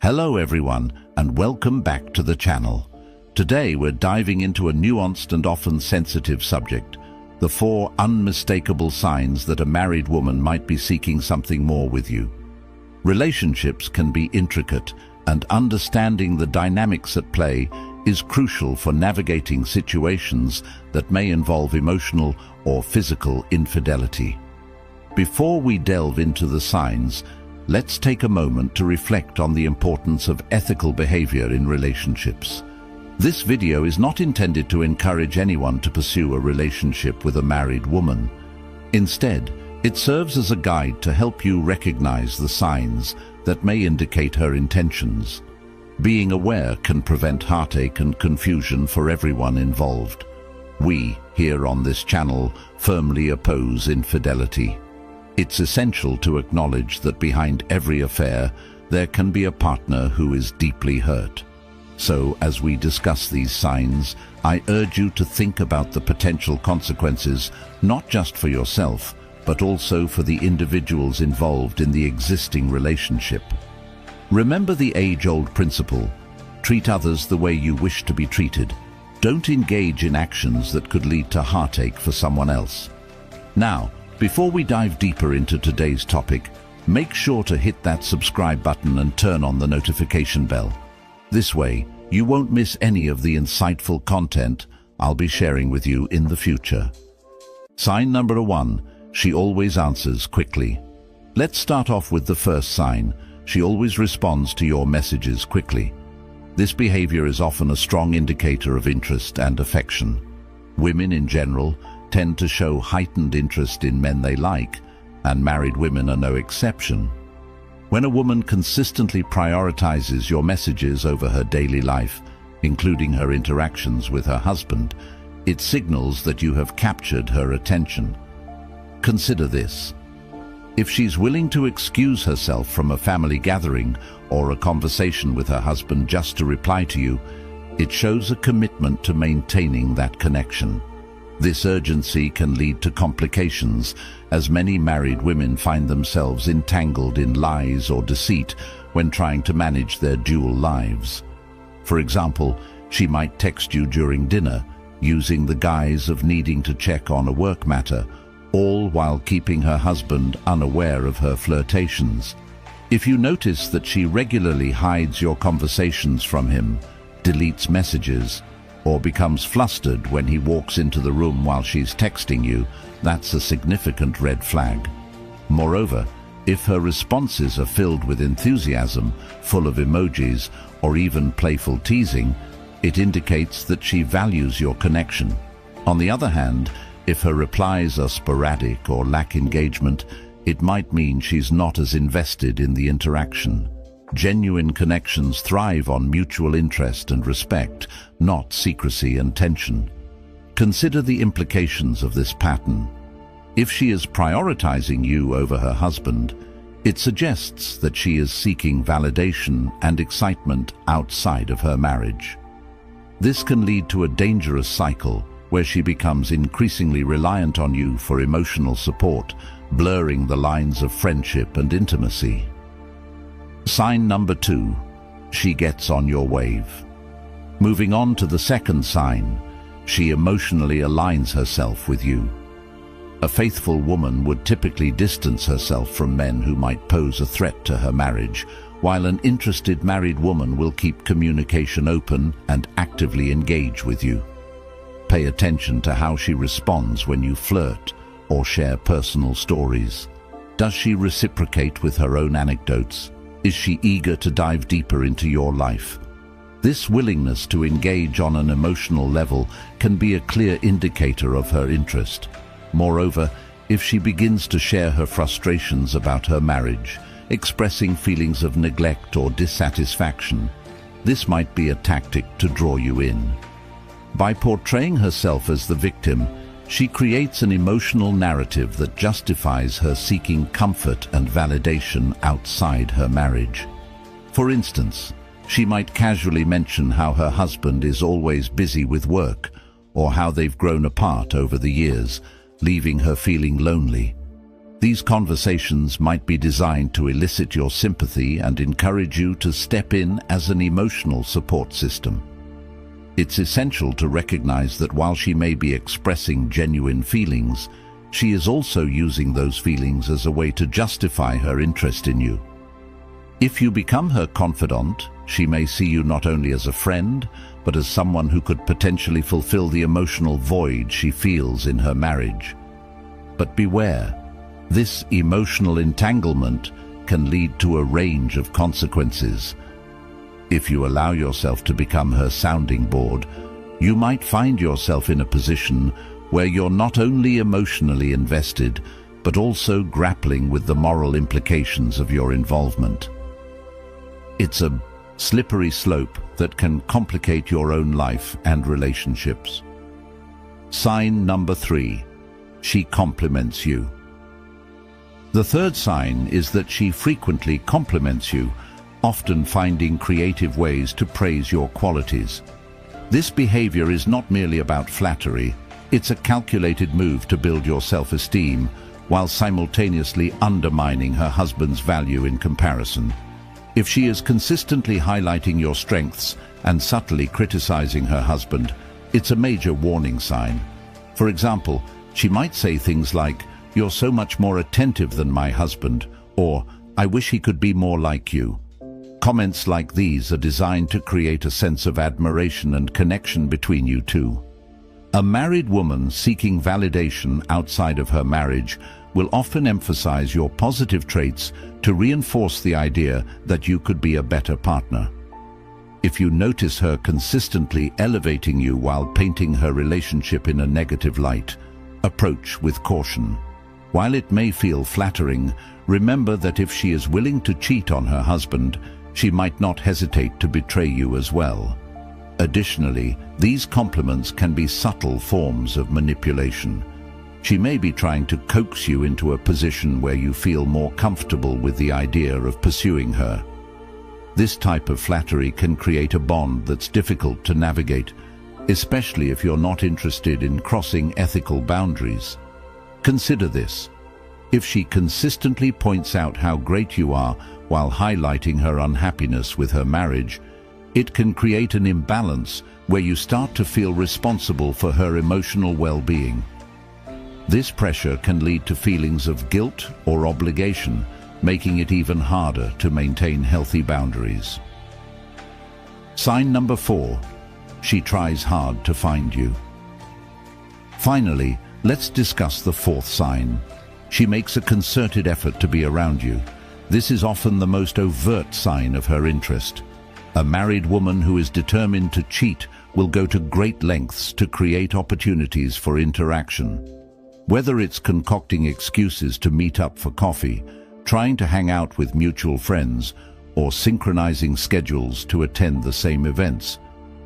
Hello everyone, and welcome back to the channel. Today we're diving into a nuanced and often sensitive subject, the 4 unmistakable signs that a married woman might be seeking something more with you. Relationships can be intricate, and understanding the dynamics at play is crucial for navigating situations that may involve emotional or physical infidelity. Before we delve into the signs, let's take a moment to reflect on the importance of ethical behavior in relationships. This video is not intended to encourage anyone to pursue a relationship with a married woman. Instead, it serves as a guide to help you recognize the signs that may indicate her intentions. Being aware can prevent heartache and confusion for everyone involved. We, here on this channel, firmly oppose infidelity. It's essential to acknowledge that behind every affair, there can be a partner who is deeply hurt. So, as we discuss these signs, I urge you to think about the potential consequences, not just for yourself, but also for the individuals involved in the existing relationship. Remember the age-old principle: treat others the way you wish to be treated. Don't engage in actions that could lead to heartache for someone else. Now, before we dive deeper into today's topic, make sure to hit that subscribe button and turn on the notification bell. This way, you won't miss any of the insightful content I'll be sharing with you in the future. Sign number 1, she always answers quickly. Let's start off with the first sign. She always responds to your messages quickly. This behavior is often a strong indicator of interest and affection. Women in general tend to show heightened interest in men they like, and married women are no exception. When a woman consistently prioritizes your messages over her daily life, including her interactions with her husband, it signals that you have captured her attention. Consider this. If she's willing to excuse herself from a family gathering or a conversation with her husband just to reply to you, it shows a commitment to maintaining that connection. This urgency can lead to complications, as many married women find themselves entangled in lies or deceit when trying to manage their dual lives. For example, she might text you during dinner, using the guise of needing to check on a work matter, all while keeping her husband unaware of her flirtations. If you notice that she regularly hides your conversations from him, deletes messages, or becomes flustered when he walks into the room while she's texting you, that's a significant red flag. Moreover, if her responses are filled with enthusiasm, full of emojis, or even playful teasing, it indicates that she values your connection. On the other hand, if her replies are sporadic or lack engagement, it might mean she's not as invested in the interaction. Genuine connections thrive on mutual interest and respect, not secrecy and tension. Consider the implications of this pattern. If she is prioritizing you over her husband, it suggests that she is seeking validation and excitement outside of her marriage. This can lead to a dangerous cycle where she becomes increasingly reliant on you for emotional support, blurring the lines of friendship and intimacy. Sign number 2, she gets on your wave. Moving on to the second sign, she emotionally aligns herself with you. A faithful woman would typically distance herself from men who might pose a threat to her marriage, while an interested married woman will keep communication open and actively engage with you. Pay attention to how she responds when you flirt or share personal stories. Does she reciprocate with her own anecdotes? Is she eager to dive deeper into your life? This willingness to engage on an emotional level can be a clear indicator of her interest. Moreover, if she begins to share her frustrations about her marriage, expressing feelings of neglect or dissatisfaction, this might be a tactic to draw you in. By portraying herself as the victim, she creates an emotional narrative that justifies her seeking comfort and validation outside her marriage. For instance, she might casually mention how her husband is always busy with work, or how they've grown apart over the years, leaving her feeling lonely. These conversations might be designed to elicit your sympathy and encourage you to step in as an emotional support system. It's essential to recognize that while she may be expressing genuine feelings, she is also using those feelings as a way to justify her interest in you. If you become her confidant, she may see you not only as a friend, but as someone who could potentially fulfill the emotional void she feels in her marriage. But beware, this emotional entanglement can lead to a range of consequences. If you allow yourself to become her sounding board, you might find yourself in a position where you're not only emotionally invested, but also grappling with the moral implications of your involvement. It's a slippery slope that can complicate your own life and relationships. Sign number 3. She compliments you. The third sign is that she frequently compliments you, often finding creative ways to praise your qualities. This behavior is not merely about flattery, it's a calculated move to build your self-esteem while simultaneously undermining her husband's value in comparison. If she is consistently highlighting your strengths and subtly criticizing her husband, it's a major warning sign. For example, she might say things like, "You're so much more attentive than my husband," or "I wish he could be more like you." Comments like these are designed to create a sense of admiration and connection between you two. A married woman seeking validation outside of her marriage will often emphasize your positive traits to reinforce the idea that you could be a better partner. If you notice her consistently elevating you while painting her relationship in a negative light, approach with caution. While it may feel flattering, remember that if she is willing to cheat on her husband, she might not hesitate to betray you as well. Additionally, these compliments can be subtle forms of manipulation. She may be trying to coax you into a position where you feel more comfortable with the idea of pursuing her. This type of flattery can create a bond that's difficult to navigate, especially if you're not interested in crossing ethical boundaries. Consider this. If she consistently points out how great you are while highlighting her unhappiness with her marriage, it can create an imbalance where you start to feel responsible for her emotional well-being. This pressure can lead to feelings of guilt or obligation, making it even harder to maintain healthy boundaries. Sign number 4. She tries hard to find you. Finally, let's discuss the fourth sign. She makes a concerted effort to be around you. This is often the most overt sign of her interest. A married woman who is determined to cheat will go to great lengths to create opportunities for interaction. Whether it's concocting excuses to meet up for coffee, trying to hang out with mutual friends, or synchronizing schedules to attend the same events,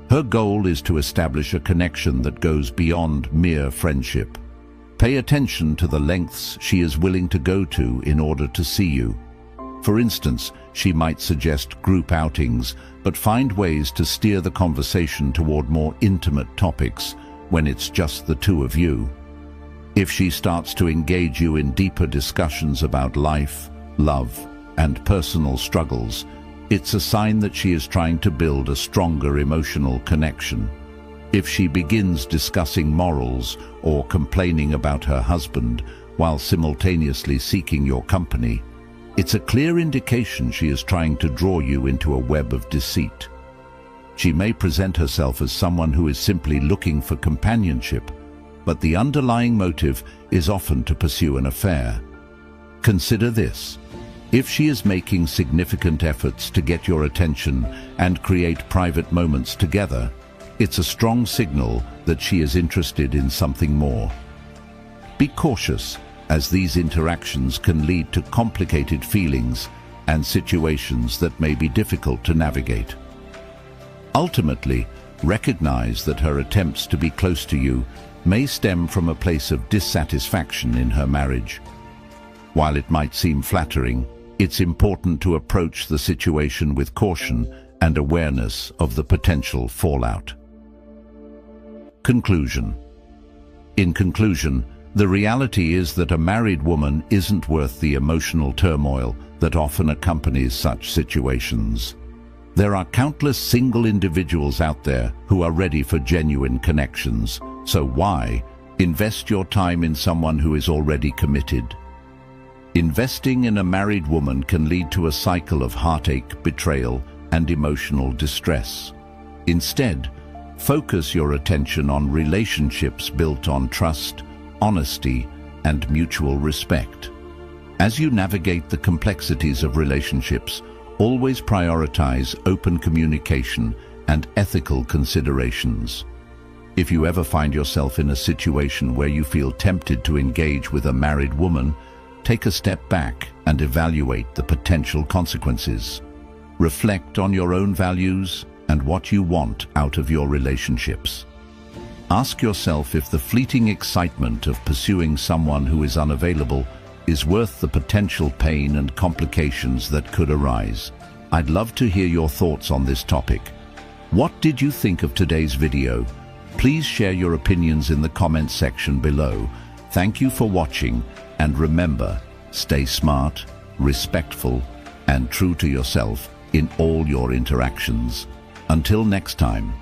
her goal is to establish a connection that goes beyond mere friendship. Pay attention to the lengths she is willing to go to in order to see you. For instance, she might suggest group outings, but find ways to steer the conversation toward more intimate topics when it's just the two of you. If she starts to engage you in deeper discussions about life, love, and personal struggles, it's a sign that she is trying to build a stronger emotional connection. If she begins discussing morals or complaining about her husband while simultaneously seeking your company, it's a clear indication she is trying to draw you into a web of deceit. She may present herself as someone who is simply looking for companionship, but the underlying motive is often to pursue an affair. Consider this. If she is making significant efforts to get your attention and create private moments together, it's a strong signal that she is interested in something more. Be cautious, as these interactions can lead to complicated feelings and situations that may be difficult to navigate. Ultimately, recognize that her attempts to be close to you may stem from a place of dissatisfaction in her marriage. While it might seem flattering, it's important to approach the situation with caution and awareness of the potential fallout. Conclusion. In conclusion, The reality is that a married woman isn't worth the emotional turmoil that often accompanies such situations. There are countless single individuals out there who are ready for genuine connections. So why invest your time in someone who is already committed? Investing in a married woman can lead to a cycle of heartache, betrayal, and emotional distress. Instead, focus your attention on relationships built on trust, honesty, and mutual respect. As you navigate the complexities of relationships, always prioritize open communication and ethical considerations. If you ever find yourself in a situation where you feel tempted to engage with a married woman, take a step back and evaluate the potential consequences. Reflect on your own values and what you want out of your relationships. Ask yourself if the fleeting excitement of pursuing someone who is unavailable is worth the potential pain and complications that could arise. I'd love to hear your thoughts on this topic. What did you think of today's video? Please share your opinions in the comments section below. Thank you for watching, and remember, stay smart, respectful, and true to yourself in all your interactions. Until next time.